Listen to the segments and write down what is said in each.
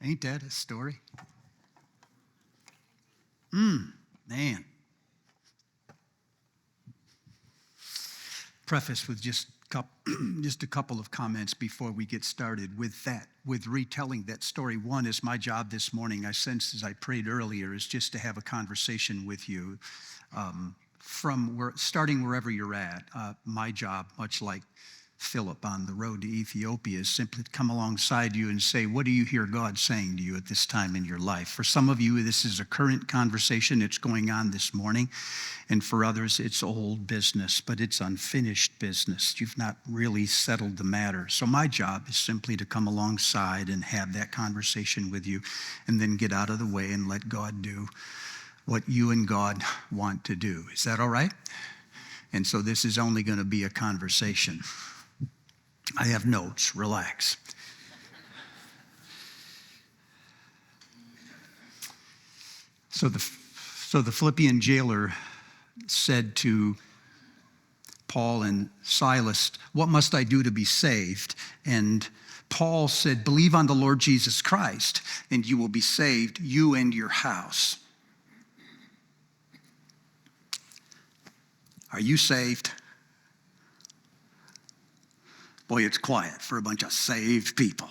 Ain't that a story? Man. Preface with just a couple of comments before we get started with retelling that story. One is my job this morning, I sensed as I prayed earlier, is just to have a conversation with you starting wherever you're at. My job, much like Philip on the road to Ethiopia, is simply to come alongside you and say, what do you hear God saying to you at this time in your life? For some of you, this is a current conversation. It's going on this morning. And for others, it's old business, but it's unfinished business. You've not really settled the matter. So my job is simply to come alongside and have that conversation with you and then get out of the way and let God do what you and God want to do. Is that all right? And so this is only going to be a conversation. I have notes. Relax. So the Philippian jailer said to Paul and Silas, "What must I do to be saved?" And Paul said, "Believe on the Lord Jesus Christ, and you will be saved, you and your house." Are you saved? Boy, it's quiet for a bunch of saved people.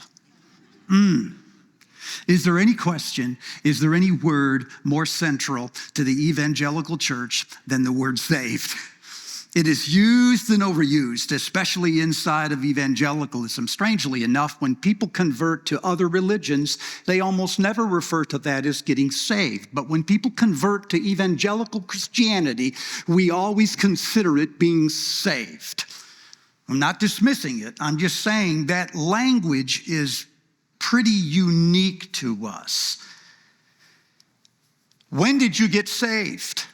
Is there any question, is there any word more central to the evangelical church than the word saved? It is used and overused, especially inside of evangelicalism. Strangely enough, when people convert to other religions, they almost never refer to that as getting saved. But when people convert to evangelical Christianity, we always consider it being saved. I'm not dismissing it. I'm just saying that language is pretty unique to us. When did you get saved?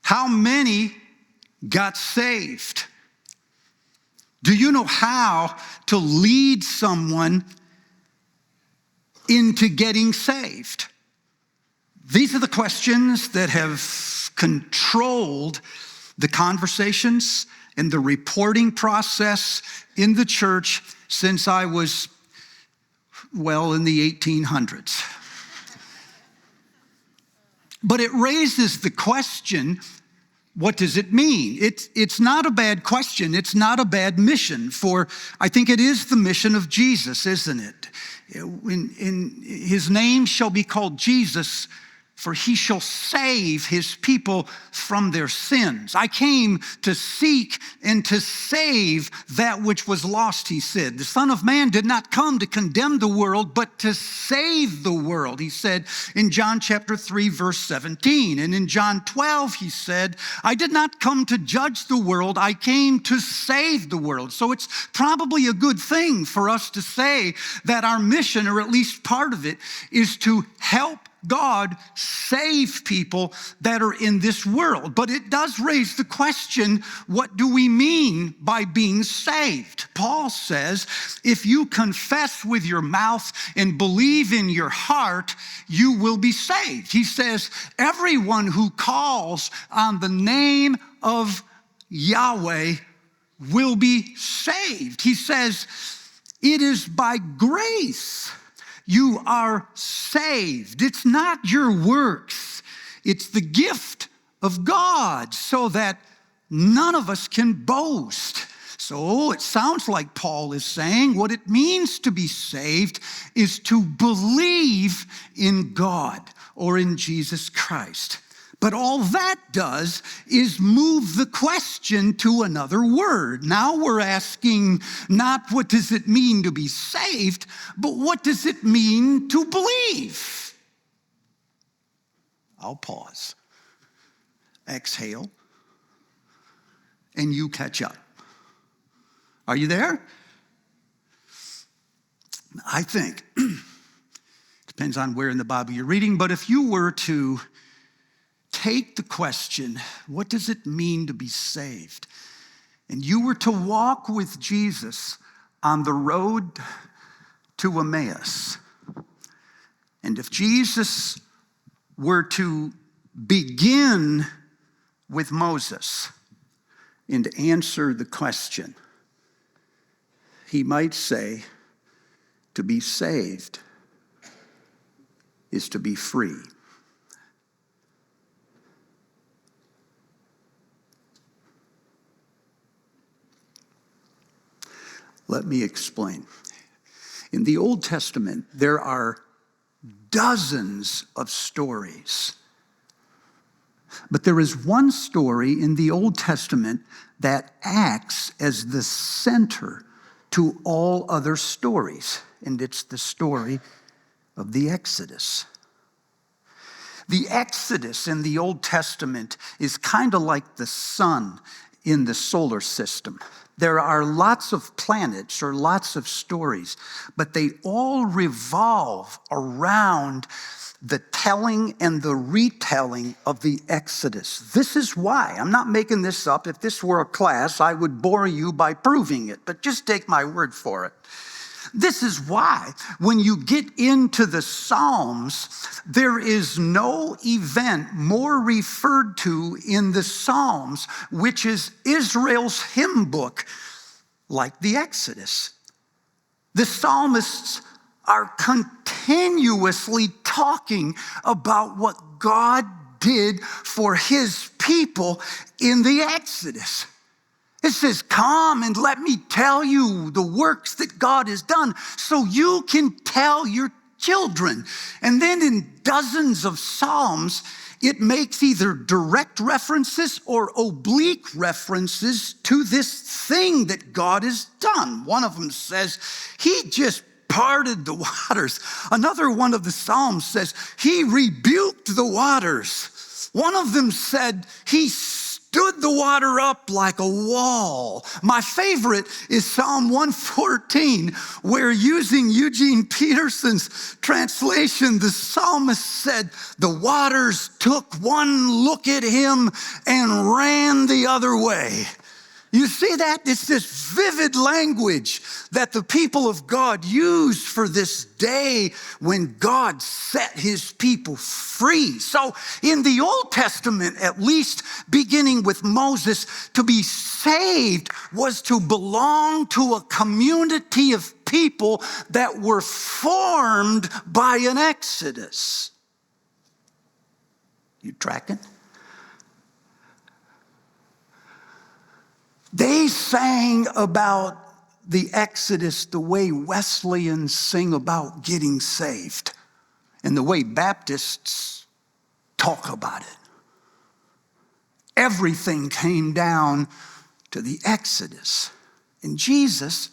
How many got saved? Do you know how to lead someone into getting saved? These are the questions that have controlled the conversations and the reporting process in the church since I was, in the 1800s. But it raises the question, what does it mean? It's not a bad question. It's not a bad mission, for I think it is the mission of Jesus, isn't it? His name shall be called Jesus, for he shall save his people from their sins. I came to seek and to save that which was lost, he said. The Son of Man did not come to condemn the world, but to save the world, he said in John chapter 3, verse 17. And in John 12, he said, I did not come to judge the world, I came to save the world. So it's probably a good thing for us to say that our mission, or at least part of it, is to help God save people that are in this world. But it does raise the question, what do we mean by being saved? Paul says, if you confess with your mouth and believe in your heart, you will be saved. He says, everyone who calls on the name of Yahweh will be saved. He says, it is by grace you are saved. It's not your works. It's the gift of God, so that none of us can boast. So it sounds like Paul is saying what it means to be saved is to believe in God or in Jesus Christ. But all that does is move the question to another word. Now we're asking not what does it mean to be saved, but what does it mean to believe? I'll pause, exhale, and you catch up. Are you there? I think, depends on where in the Bible you're reading, but if you were to take the question, what does it mean to be saved? And you were to walk with Jesus on the road to Emmaus. And if Jesus were to begin with Moses and answer the question, he might say, to be saved, is to be free. Let me explain. In the Old Testament, there are dozens of stories. But there is one story in the Old Testament that acts as the center to all other stories, and it's the story of the Exodus. The Exodus in the Old Testament is kind of like the sun in the solar system. There are lots of planets or lots of stories, but they all revolve around the telling and the retelling of the Exodus. This is why. I'm not making this up. If this were a class, I would bore you by proving it, but just take my word for it. This is why when you get into the Psalms, there is no event more referred to in the Psalms, which is Israel's hymn book, like the Exodus. The psalmists are continuously talking about what God did for his people in the Exodus. It says, come and let me tell you the works that God has done so you can tell your children. And then in dozens of Psalms, it makes either direct references or oblique references to this thing that God has done. One of them says, he just parted the waters. Another one of the Psalms says, he rebuked the waters. One of them said, he stood the water up like a wall. My favorite is Psalm 114, where using Eugene Peterson's translation, the psalmist said, the waters took one look at him and ran the other way. You see that? It's this vivid language that the people of God use for this day when God set his people free. So in the Old Testament, at least beginning with Moses, to be saved was to belong to a community of people that were formed by an exodus. You tracking? They sang about the Exodus the way Wesleyans sing about getting saved and the way Baptists talk about it. Everything came down to the Exodus. And Jesus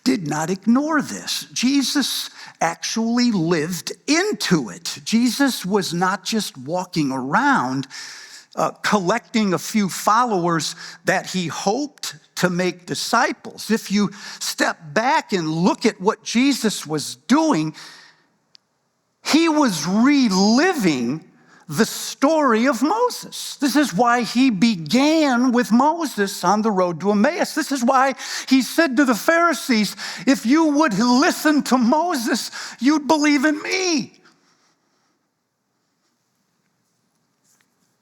did not ignore this. Jesus actually lived into it. Jesus was not just walking around collecting a few followers that he hoped to make disciples. If you step back and look at what Jesus was doing, he was reliving the story of Moses. This is why he began with Moses on the road to Emmaus. This is why he said to the Pharisees, if you would listen to Moses, you'd believe in me.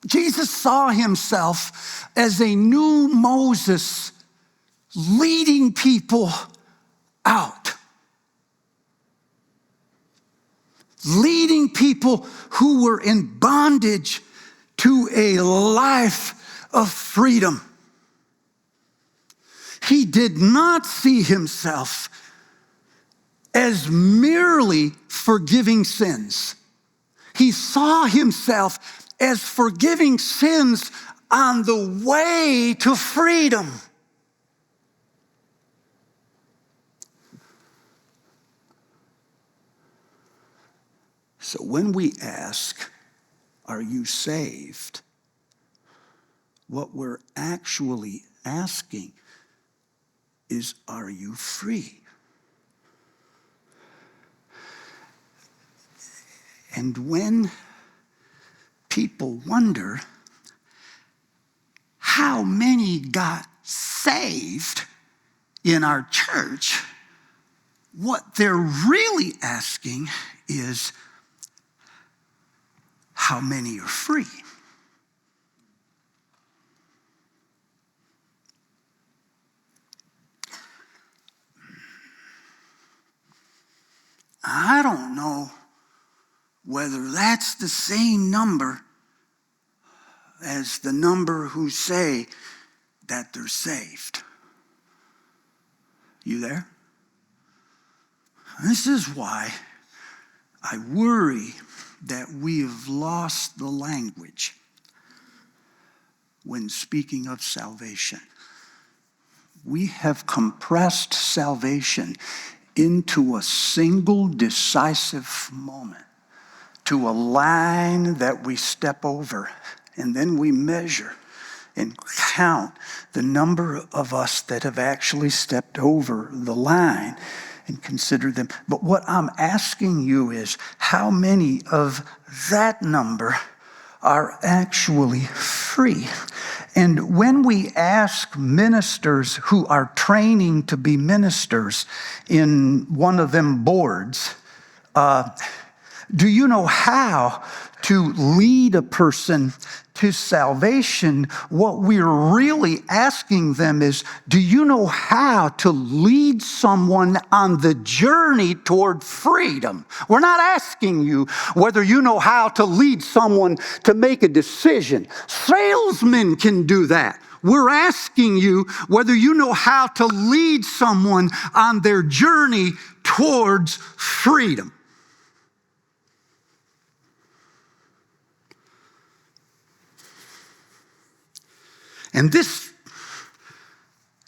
Jesus saw himself as a new Moses leading people out. Leading people who were in bondage to a life of freedom. He did not see himself as merely forgiving sins. He saw himself as forgiving sins on the way to freedom. So when we ask, are you saved? What we're actually asking is, are you free? And when people wonder how many got saved in our church, what they're really asking is, how many are free? I don't know whether that's the same number as the number who say that they're saved. You there? This is why I worry that we have lost the language when speaking of salvation. We have compressed salvation into a single decisive moment, to a line that we step over, and then we measure and count the number of us that have actually stepped over the line and consider them. But what I'm asking you is, how many of that number are actually free? And when we ask ministers who are training to be ministers in one of them boards, do you know how to lead a person to salvation? What we're really asking them is, do you know how to lead someone on the journey toward freedom? We're not asking you whether you know how to lead someone to make a decision. Salesmen can do that. We're asking you whether you know how to lead someone on their journey towards freedom. And this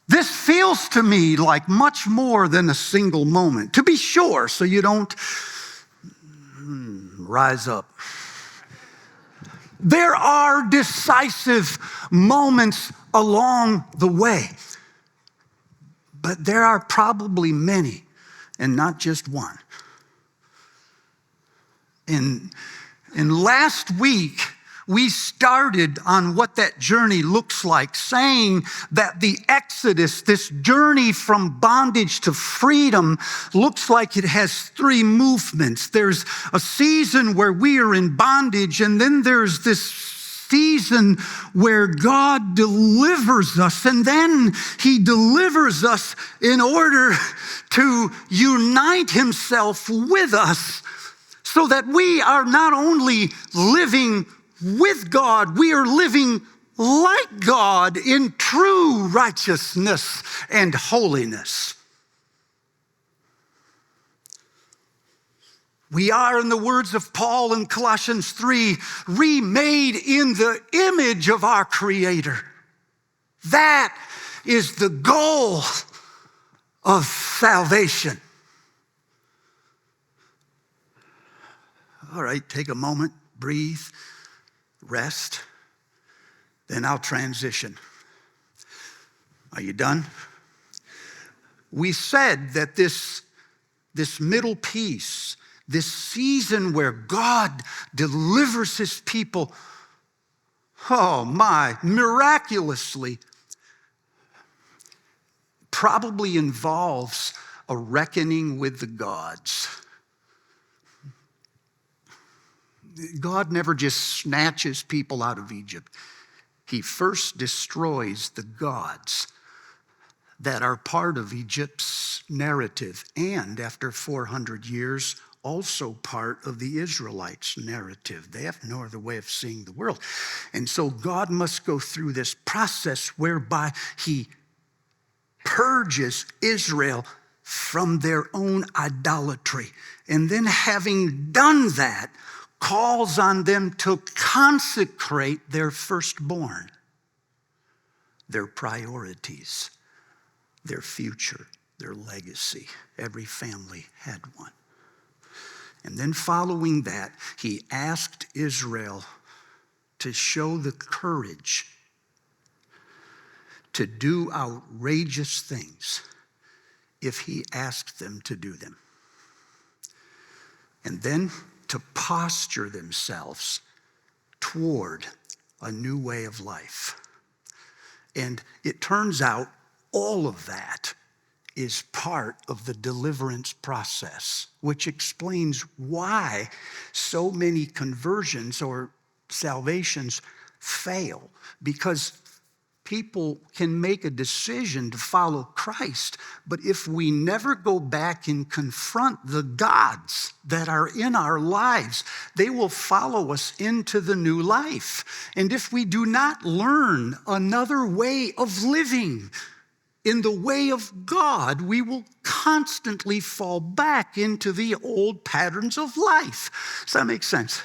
feels to me like much more than a single moment, to be sure, so you don't rise up. There are decisive moments along the way, but there are probably many, and not just one. And last week, we started on what that journey looks like, saying that the Exodus, this journey from bondage to freedom, looks like it has three movements. There's a season where we are in bondage, and then there's this season where God delivers us, and then he delivers us in order to unite himself with us so that we are not only living with God, we are living like God in true righteousness and holiness. We are, in the words of Paul in Colossians 3, remade in the image of our Creator. That is the goal of salvation. All right, take a moment, breathe, rest, then I'll transition. Are you done? We said that this middle piece, this season where God delivers his people, miraculously, probably involves a reckoning with the gods. God never just snatches people out of Egypt. He first destroys the gods that are part of Egypt's narrative, and after 400 years, also part of the Israelites' narrative. They have no other way of seeing the world. And so God must go through this process whereby he purges Israel from their own idolatry. And then, having done that, calls on them to consecrate their firstborn, their priorities, their future, their legacy. Every family had one. And then following that, he asked Israel to show the courage to do outrageous things if he asked them to do them. And then to posture themselves toward a new way of life. And it turns out all of that is part of the deliverance process, which explains why so many conversions or salvations fail. Because people can make a decision to follow Christ, but if we never go back and confront the gods that are in our lives, they will follow us into the new life. And if we do not learn another way of living in the way of God, we will constantly fall back into the old patterns of life. Does that make sense?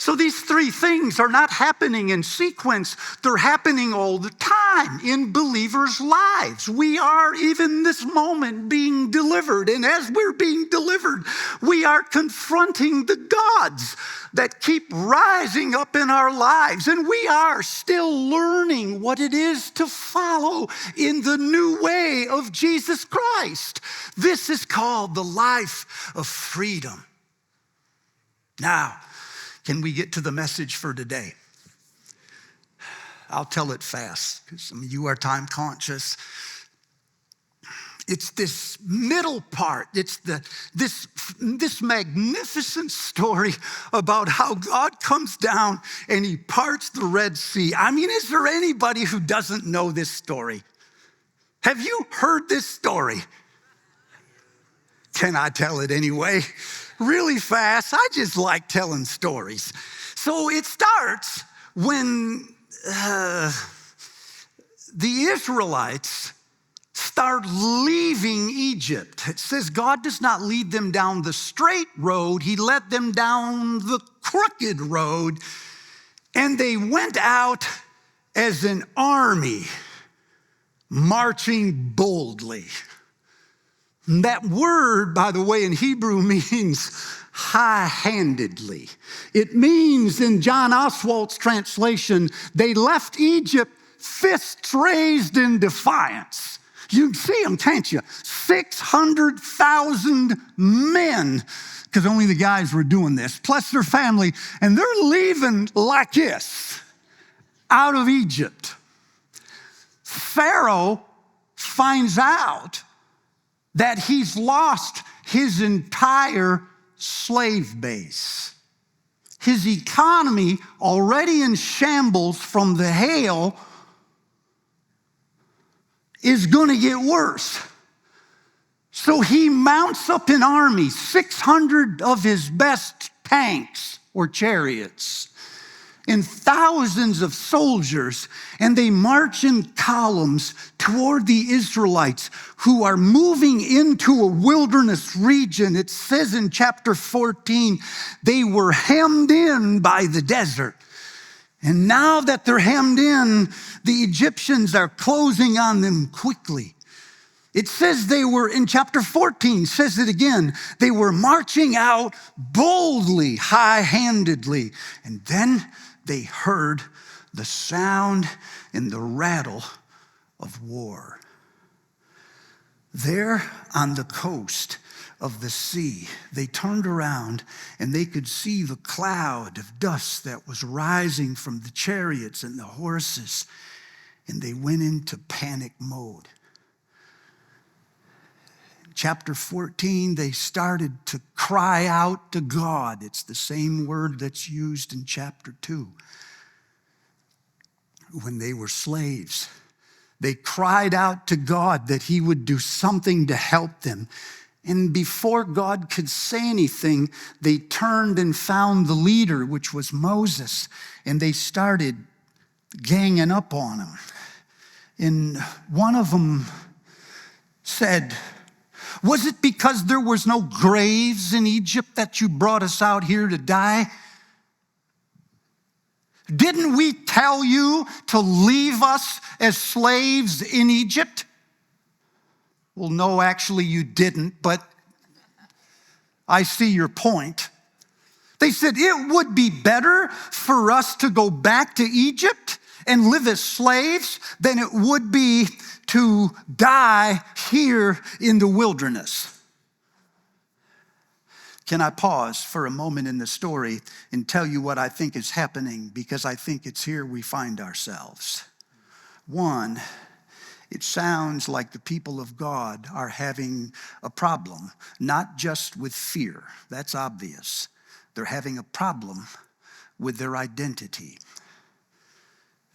So these three things are not happening in sequence. They're happening all the time in believers' lives. We are, even this moment, being delivered. And as we're being delivered, we are confronting the gods that keep rising up in our lives. And we are still learning what it is to follow in the new way of Jesus Christ. This is called the life of freedom. Now, can we get to the message for today? I'll tell it fast because some of you are time conscious. It's this middle part. It's this magnificent story about how God comes down and he parts the Red Sea. I mean, is there anybody who doesn't know this story? Have you heard this story? Can I tell it anyway? Really fast. I just like telling stories. So it starts when the Israelites start leaving Egypt. It says God does not lead them down the straight road. He led them down the crooked road. And they went out as an army, marching boldly. And that word, by the way, in Hebrew means high-handedly. It means, in John Oswalt's translation, they left Egypt fists raised in defiance. You can see them, can't you? 600,000 men, because only the guys were doing this, plus their family, and they're leaving like this, out of Egypt. Pharaoh finds out that he's lost his entire slave base. His economy, already in shambles from the hail, is going to get worse. So he mounts up an army, 600 of his best tanks or chariots, and thousands of soldiers, and they march in columns toward the Israelites who are moving into a wilderness region. It says in chapter 14, they were hemmed in by the desert. And now that they're hemmed in, the Egyptians are closing on them quickly. It says they were, in chapter 14, says it again, they were marching out boldly, high-handedly. And then they heard the sound and the rattle of war. There on the coast of the sea, they turned around and they could see the cloud of dust that was rising from the chariots and the horses, and they went into panic mode. Chapter 14, they started to cry out to God. It's the same word that's used in chapter 2. When they were slaves, they cried out to God that he would do something to help them. And before God could say anything, they turned and found the leader, which was Moses, and they started ganging up on him. And one of them said, "Was it because there was no graves in Egypt that you brought us out here to die? Didn't we tell you to leave us as slaves in Egypt?" Well, no, actually you didn't, but I see your point. They said it would be better for us to go back to Egypt and live as slaves than it would be to die here in the wilderness. Can I pause for a moment in the story and tell you what I think is happening, because I think it's here we find ourselves. One, it sounds like the people of God are having a problem, not just with fear. That's obvious. They're having a problem with their identity.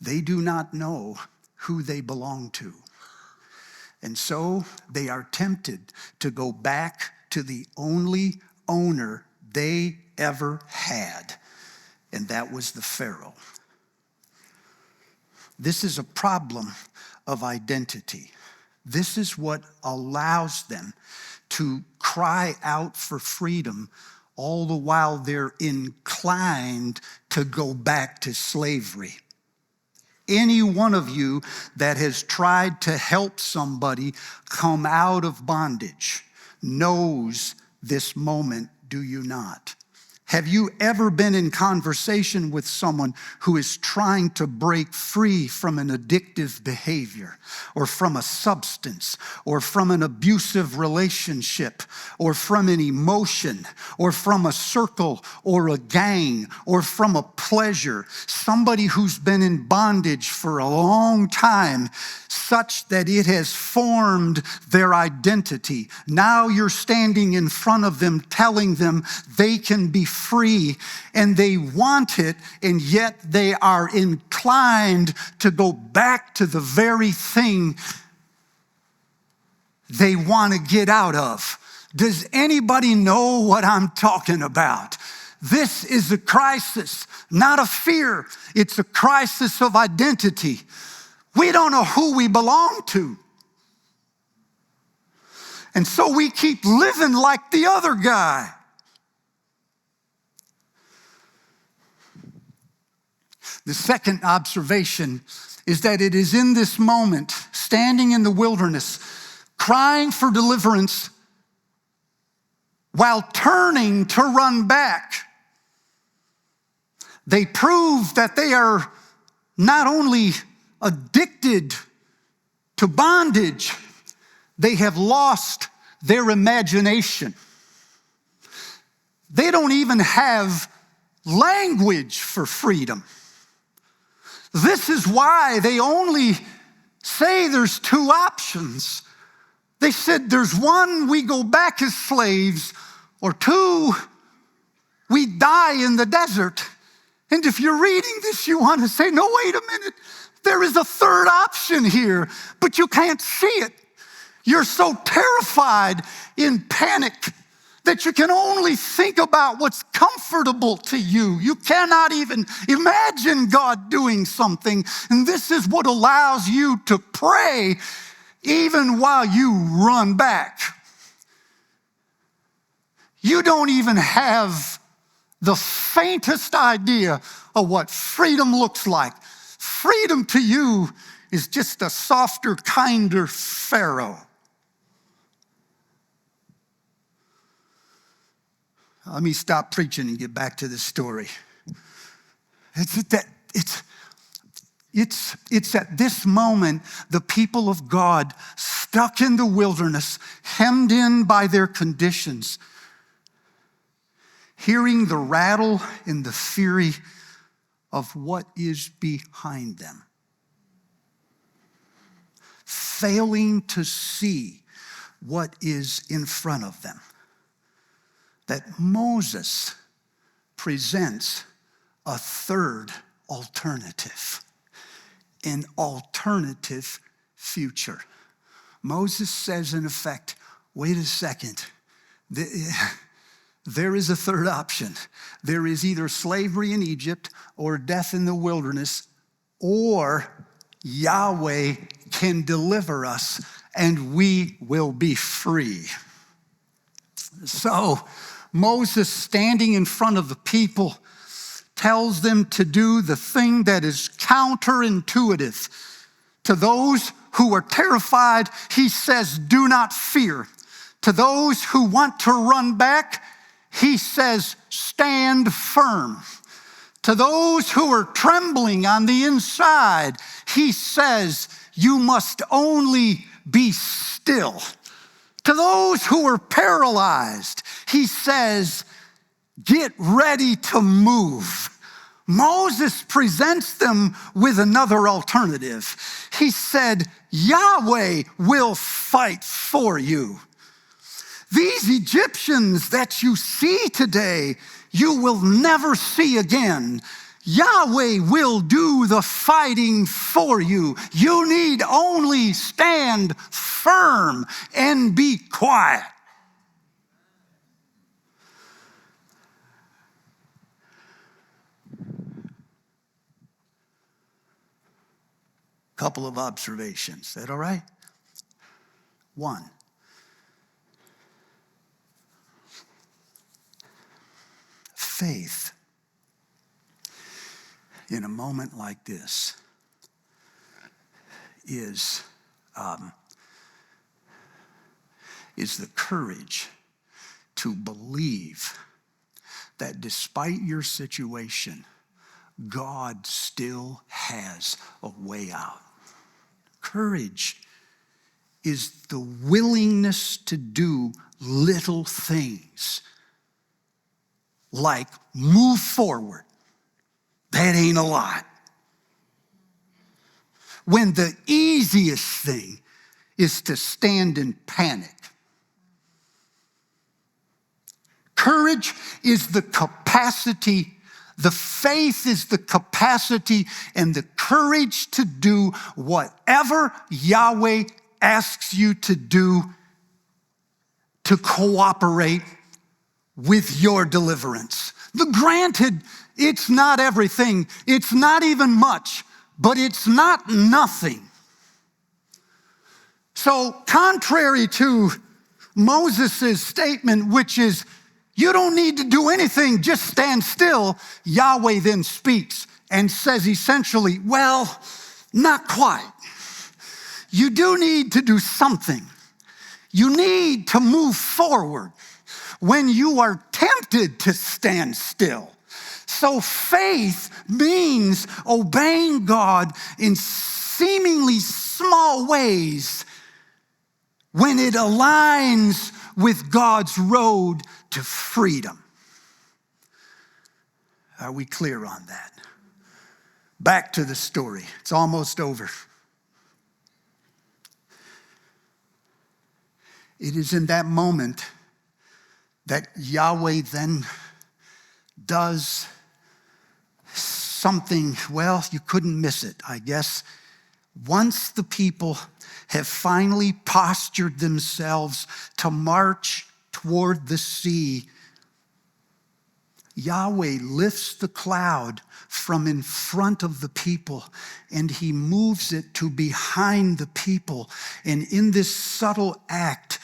They do not know who they belong to. And so they are tempted to go back to the only owner they ever had, and that was the Pharaoh. This is a problem of identity. This is what allows them to cry out for freedom all the while they're inclined to go back to slavery. Any one of you that has tried to help somebody come out of bondage knows this moment, do you not? Have you ever been in conversation with someone who is trying to break free from an addictive behavior, or from a substance, or from an abusive relationship, or from an emotion, or from a circle, or a gang, or from a pleasure? Somebody who's been in bondage for a long time, such that it has formed their identity. Now you're standing in front of them, telling them they can be free, and they want it, and yet they are inclined to go back to the very thing they want to get out of. Does anybody know what I'm talking about? This is a crisis, not a fear. It's a crisis of identity. We don't know who we belong to. And so we keep living like the other guy. The second observation is that it is in this moment, standing in the wilderness, crying for deliverance, while turning to run back, they prove that they are not only addicted to bondage, they have lost their imagination. They don't even have language for freedom. This is why they only say there's two options. They said there's one, we go back as slaves, or two, we die in the desert. And if you're reading this, you want to say, no, wait a minute. There is a third option here, but you can't see it. You're so terrified, in panic, that you can only think about what's comfortable to you. You cannot even imagine God doing something. And this is what allows you to pray even while you run back. You don't even have the faintest idea of what freedom looks like. Freedom to you is just a softer, kinder Pharaoh. Let me stop preaching and get back to this story. It's at this moment, the people of God, stuck in the wilderness, hemmed in by their conditions, hearing the rattle and the fury of what is behind them, failing to see what is in front of them, that Moses presents a third alternative, an alternative future. Moses says, in effect, wait a second, there is a third option. There is either slavery in Egypt or death in the wilderness, or Yahweh can deliver us and we will be free. So Moses, standing in front of the people, tells them to do the thing that is counterintuitive. To those who are terrified, he says, do not fear. To those who want to run back, he says, stand firm. To those who are trembling on the inside, he says, you must only be still. To those who are paralyzed, he says, get ready to move. Moses presents them with another alternative. He said, Yahweh will fight for you. These Egyptians that you see today, you will never see again. Yahweh will do the fighting for you. You need only stand firm and be quiet. Couple of observations. Is that all right? One, faith in a moment like this is the courage to believe that despite your situation, God still has a way out. Courage is the willingness to do little things like move forward. That ain't a lot. When the easiest thing is to stand in panic. Courage is the capacity, the faith is the capacity and the courage to do whatever Yahweh asks you to do to cooperate with your deliverance. Granted, it's not everything. It's not even much, but it's not nothing. So contrary to Moses' statement, which is, you don't need to do anything, just stand still, Yahweh then speaks and says essentially, well, not quite. You do need to do something. You need to move forward when you are tempted to stand still. So faith means obeying God in seemingly small ways when it aligns with God's road to freedom. Are we clear on that? Back to the story. It's almost over. It is in that moment that Yahweh then does something, well, you couldn't miss it, I guess. Once the people have finally postured themselves to march toward the sea, Yahweh lifts the cloud from in front of the people and he moves it to behind the people. And in this subtle act,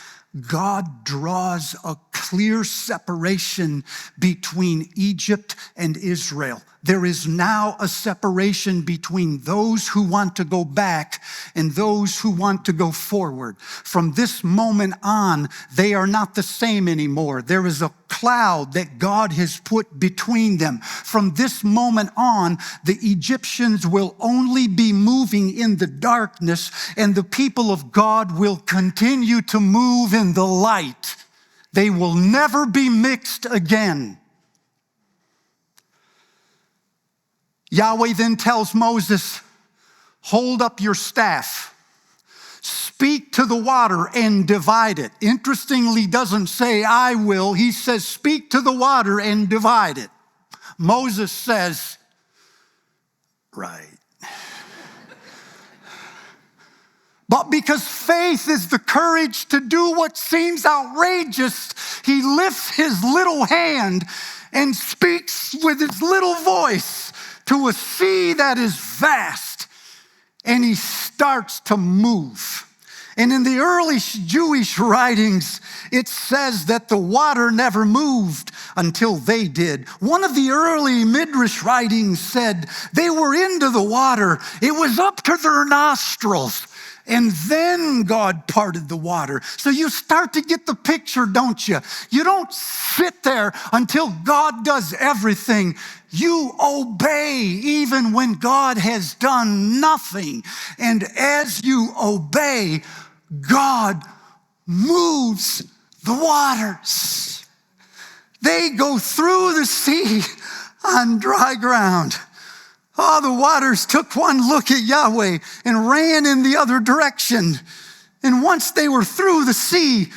God draws a clear separation between Egypt and Israel. There is now a separation between those who want to go back and those who want to go forward. From this moment on, they are not the same anymore. There is a cloud that God has put between them. From this moment on, the Egyptians will only be moving in the darkness, and the people of God will continue to move in the light. They will never be mixed again. Yahweh then tells Moses, hold up your staff, speak to the water and divide it. Interestingly, doesn't say I will. He says, speak to the water and divide it. Moses says, right. But because faith is the courage to do what seems outrageous, he lifts his little hand and speaks with his little voice to a sea that is vast, and he starts to move. And in the early Jewish writings, it says that the water never moved until they did. One of the early Midrash writings said they were into the water. It was up to their nostrils. And then God parted the water. So you start to get the picture, don't you? You don't sit there until God does everything. You obey even when God has done nothing. And as you obey, God moves the waters. They go through the sea on dry ground. Oh, the waters took one look at Yahweh and ran in the other direction. And once they were through the sea,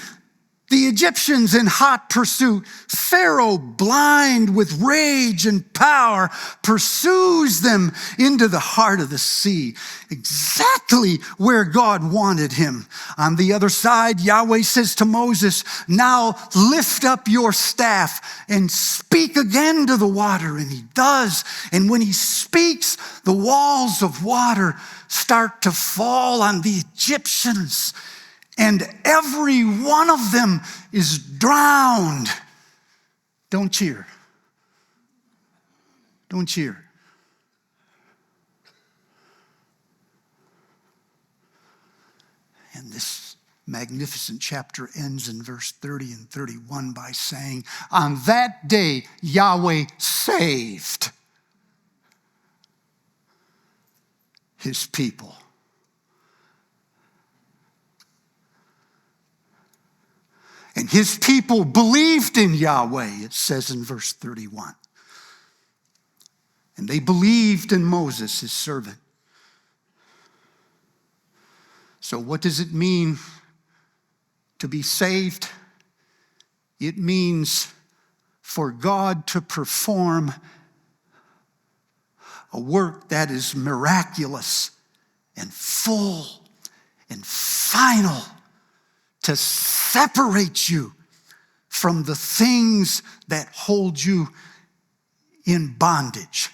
The Egyptians in hot pursuit. Pharaoh, blind with rage and power, pursues them into the heart of the sea, exactly where God wanted him. On the other side, Yahweh says to Moses, now lift up your staff and speak again to the water. And he does. And when he speaks, the walls of water start to fall on the Egyptians. And every one of them is drowned. Don't cheer. Don't cheer. And this magnificent chapter ends in verse 30 and 31 by saying, on that day Yahweh saved his people. And his people believed in Yahweh, it says in verse 31. And they believed in Moses, his servant. So what does it mean to be saved? It means for God to perform a work that is miraculous and full and final, to separate you from the things that hold you in bondage,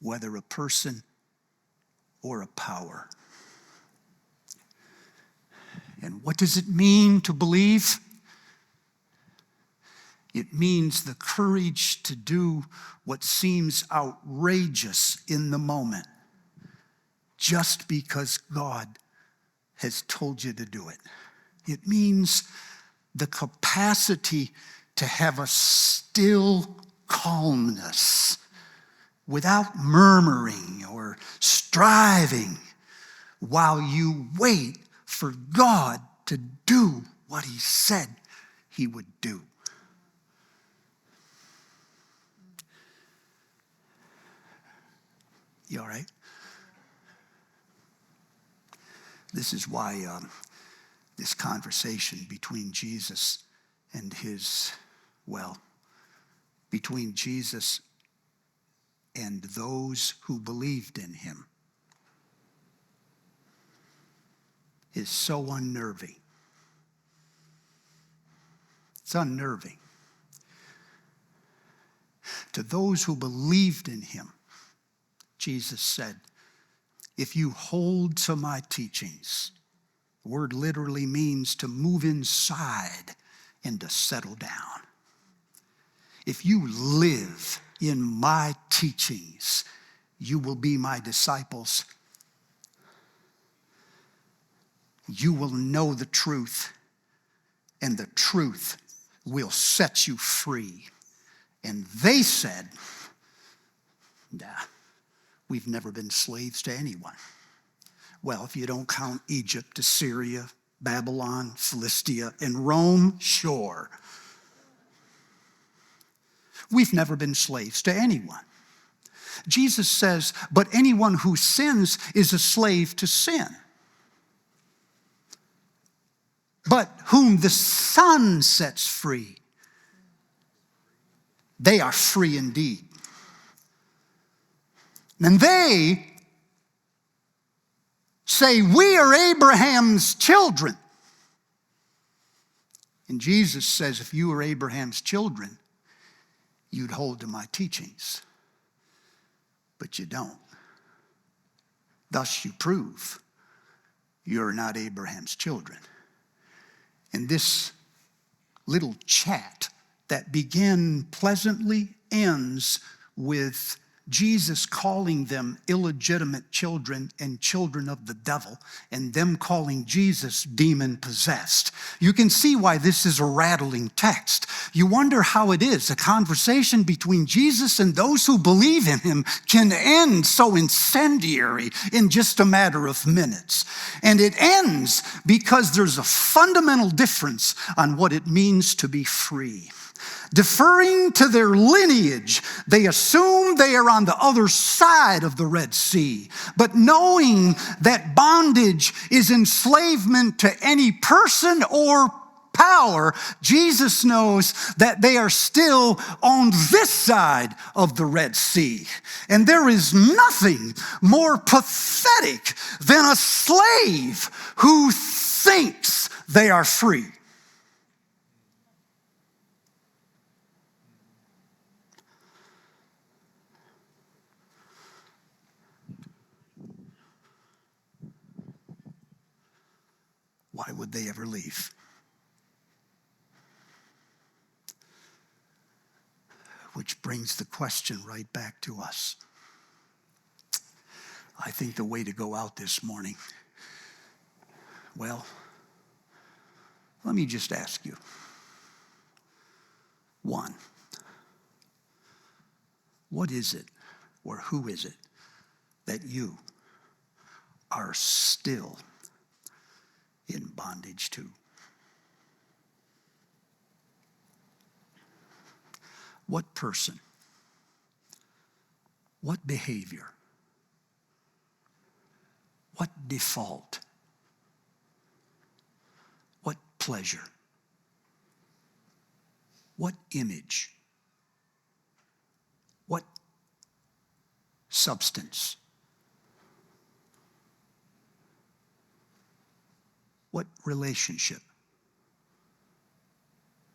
whether a person or a power. And what does it mean to believe? It means the courage to do what seems outrageous in the moment, just because God has told you to do it. It means the capacity to have a still calmness without murmuring or striving while you wait for God to do what he said he would do. You all right? This is why this conversation between Jesus and between Jesus and those who believed in him is so unnerving. It's unnerving. To those who believed in him, Jesus said, if you hold to my teachings, the word literally means to move inside and to settle down. If you live in my teachings, you will be my disciples. You will know the truth, and the truth will set you free. And they said, nah, we've never been slaves to anyone. Well, if you don't count Egypt, Assyria, Babylon, Philistia, and Rome, sure. We've never been slaves to anyone. Jesus says, but anyone who sins is a slave to sin. But whom the Son sets free, they are free indeed. And they say, we are Abraham's children. And Jesus says, if you were Abraham's children, you'd hold to my teachings. But you don't. Thus you prove you're not Abraham's children. And this little chat that began pleasantly ends with Jesus calling them illegitimate children and children of the devil, and them calling Jesus demon-possessed. You can see why this is a rattling text. You wonder how it is a conversation between Jesus and those who believe in him can end so incendiary in just a matter of minutes. And it ends because there's a fundamental difference on what it means to be free. Deferring to their lineage, they assume they are on the other side of the Red Sea. But knowing that bondage is enslavement to any person or power, Jesus knows that they are still on this side of the Red Sea. And there is nothing more pathetic than a slave who thinks they are free. Why would they ever leave? Which brings the question right back to us. I think the way to go out this morning, well, let me just ask you. One, what is it or who is it that you are still in bondage to? What person? What behavior? What default? What pleasure? What image? What substance? What relationship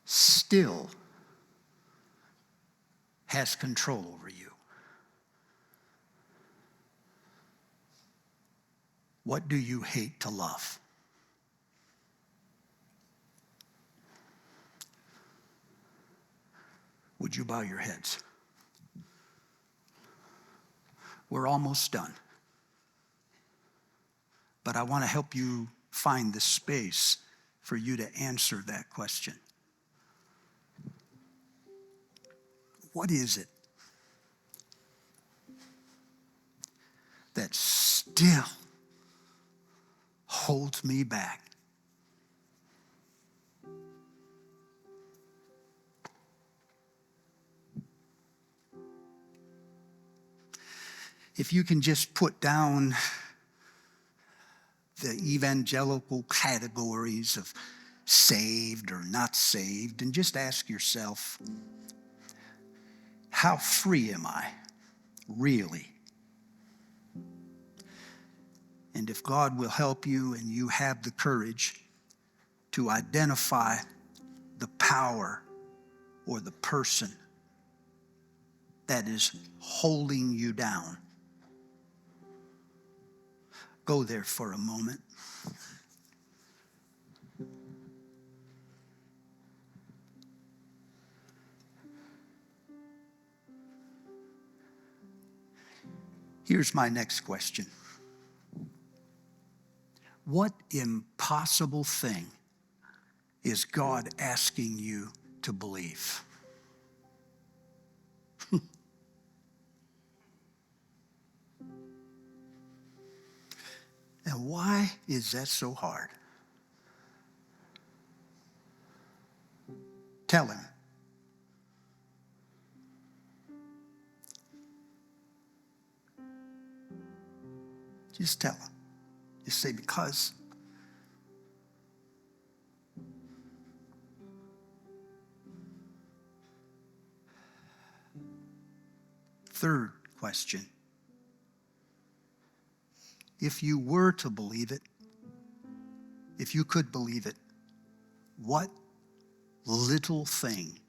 still has control over you? What do you hate to love? Would you bow your heads? We're almost done. But I want to help you find the space for you to answer that question. What is it that still holds me back? If you can just put down the evangelical categories of saved or not saved and just ask yourself, how free am I really? And if God will help you and you have the courage to identify the power or the person that is holding you down, go there for a moment. Here's my next question. What impossible thing is God asking you to believe? And why is that so hard? Tell him. Just tell him. Just say, because. Third question. If you were to believe it, if you could believe it, what little thing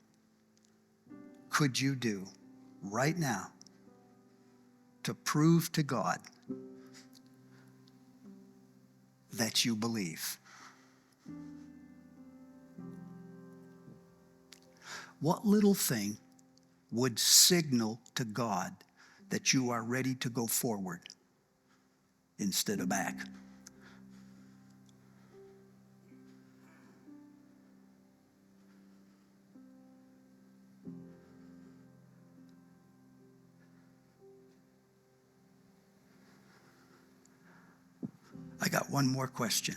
could you do right now to prove to God that you believe? What little thing would signal to God that you are ready to go forward instead of back? I got one more question.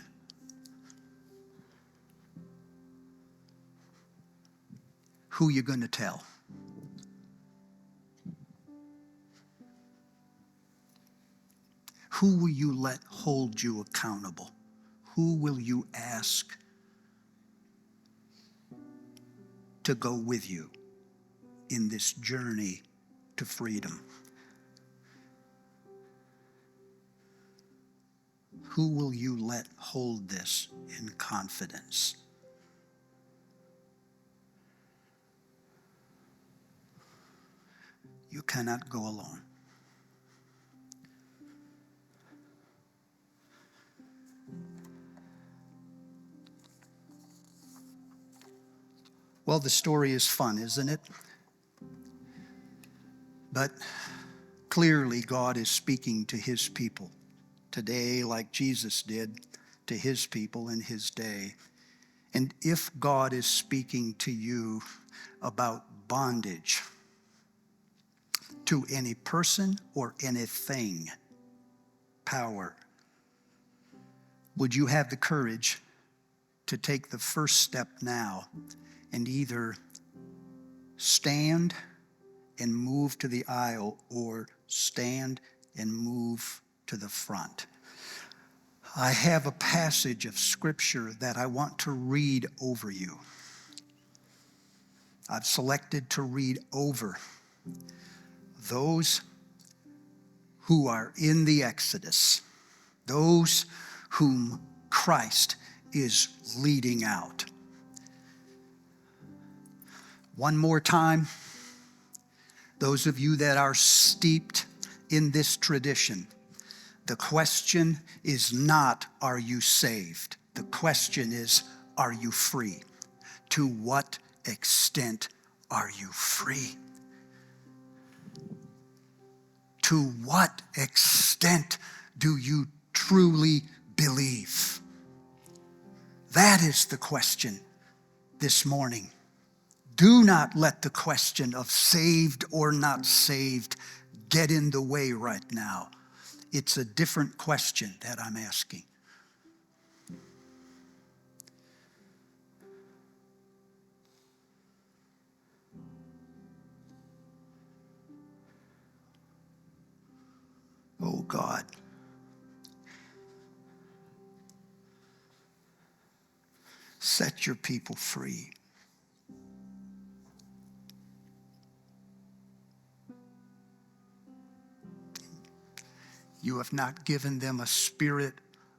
Who you going to tell? Who will you let hold you accountable? Who will you ask to go with you in this journey to freedom? Who will you let hold this in confidence? You cannot go alone. Well, the story is fun, isn't it? But clearly God is speaking to his people today, like Jesus did to his people in his day. And if God is speaking to you about bondage to any person or anything, power, would you have the courage to take the first step now and either stand and move to the aisle or stand and move to the front? I have a passage of scripture that I want to read over you. I've selected to read over those who are in the Exodus, those whom Christ is leading out. One more time, those of you that are steeped in this tradition, the question is not, are you saved? The question is, are you free? To what extent are you free? To what extent do you truly believe? That is the question this morning. Do not let the question of saved or not saved get in the way right now. It's a different question that I'm asking. Oh God, set your people free. You have not given them a spirit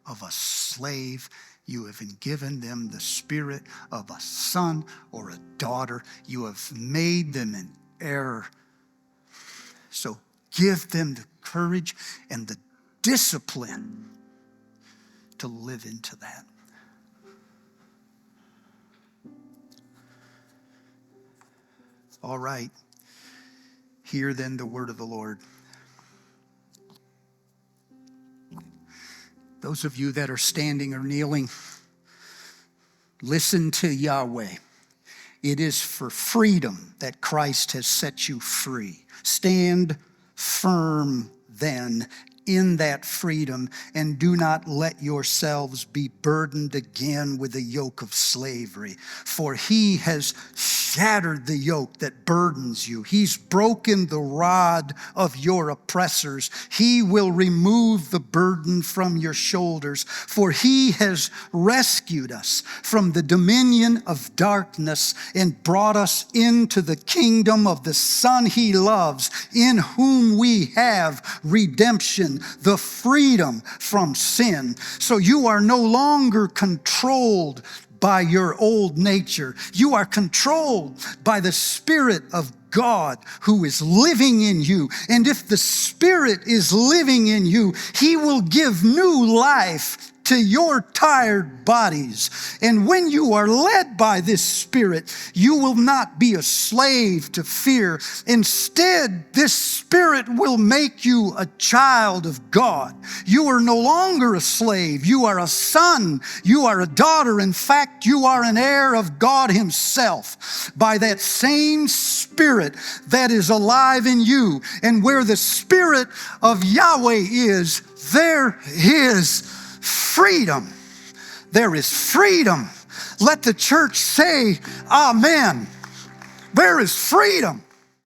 of a slave. You have given them the spirit of a son or a daughter. You have made them an heir. So give them the courage and the discipline to live into that. All right. Hear then the word of the Lord. Those of you that are standing or kneeling, listen to Yahweh. It is for freedom that Christ has set you free. Stand firm then in that freedom, and do not let yourselves be burdened again with the yoke of slavery. For he has shattered the yoke that burdens you. He's broken the rod of your oppressors. He will remove the burden from your shoulders. For he has rescued us from the dominion of darkness and brought us into the kingdom of the Son he loves, in whom we have redemption, the freedom from sin. So you are no longer controlled by your old nature. You are controlled by the Spirit of God who is living in you. And if the Spirit is living in you, he will give new life to your tired bodies. And when you are led by this Spirit, you will not be a slave to fear. Instead, this Spirit will make you a child of God. You are no longer a slave. You are a son. You are a daughter. In fact, you are an heir of God himself by that same Spirit that is alive in you. And where the Spirit of Yahweh is, there is freedom. There is freedom. Let the church say, Amen. There is freedom.